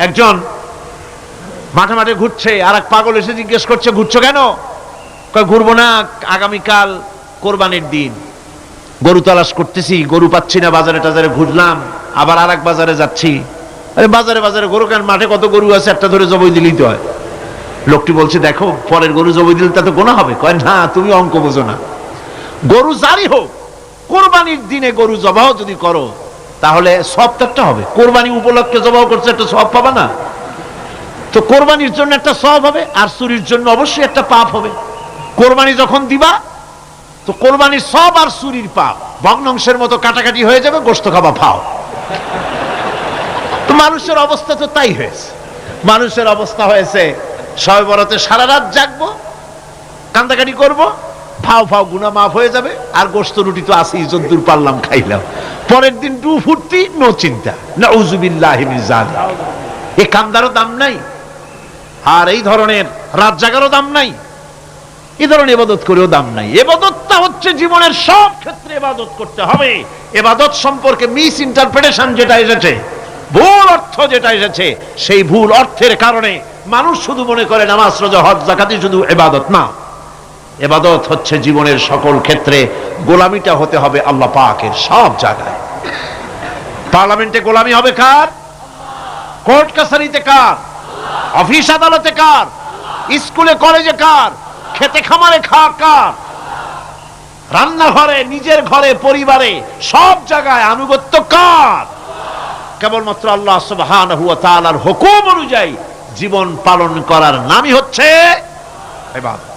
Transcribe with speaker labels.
Speaker 1: একজন মাঠে মাঠে ঘুরছে, আর এক পাগল এসে জিজ্ঞেস করছে, ঘুরছো কেন? কয়, ঘুরবো না, আগামীকাল কোরবানির দিন, গরু তালাশ করতেছি, গরু পাচ্ছি না, বাজারে টাজারে ঘুরলাম, আবার আর এক বাজারে যাচ্ছি। আরে বাজারে বাজারে গরু কেন? মাঠে কত গরু আছে, একটা ধরে জবাই দিলেই তো হয়। লোকটি বলছে, দেখো পরের গরু জবাই দিলে তা তো গোনা হবে। কয়, না, তুমি অঙ্ক বোঝো না। গরু জারি হোক, কোরবানির দিনে গরু জবাহ যদি করো তাহলে সব একটা হবে। কোরবানি উপলক্ষে জবাহ করছে, একটা সব পাবা না? তো কোরবানির জন্য একটা সব হবে, আর চুরির জন্য অবশ্যই একটা পাপ হবে। কোরবানি যখন দিবা তো কোরবানির সব আর চুরির পাপ ভগ্নাংশের মতো কাটাকাটি হয়ে যাবে, গোশত খাবা ফাও। তো মানুষের অবস্থা তো তাই হয়েছে। মানুষের অবস্থা হয়েছে, শবে বরাতে সারা রাত জাগবো, কান্দাকাটি করবো, ফাও ফাও গুনাহ মাফ হয়ে যাবে, আর গোশত রুটি তো আছেই, যদ্দূর পারলাম খাইলাম। পরের দিন ডু ফুর্তি, নো চিন্তা। নাউযুবিল্লাহি মিন যালিক। এই কান্দারও দাম নাই, আর এই ধরনের রাত জাগারও দাম নাই, এই ধরনের ইবাদত করেও দাম নাই। ইবাদতটা হচ্ছে জীবনের সব ক্ষেত্রে ইবাদত করতে হবে। ইবাদত সম্পর্কে মিস ইন্টারপ্রিটেশন যেটা এসেছে, ভুল অর্থ যেটা এসেছে, সেই ভুল অর্থের কারণে মানুষ শুধু মনে করে নামাজ রোজা হজ যাকাতই শুধু ইবাদত না। ইবাদত হচ্ছে জীবনের সকল ক্ষেত্রে গোলামিটা হতে হবে আল্লাহ পাকের সব জায়গায়। পার্লামেন্টে গোলামি হবে কার? কোর্ট কাছারিতে কার? অফিস আদালতে কার? স্কুলে কলেজে কার? খেতে খামারে কার? রান্নাঘরে, নিজের ঘরে, পরিবারে, সব জায়গায় আনুগত্য কার? কেবলমাত্র আল্লাহ সুবহানাহু ওয়া তাআলার হুকুম অনুযায়ী জীবন পালন করার নামই হচ্ছে ইবাদত।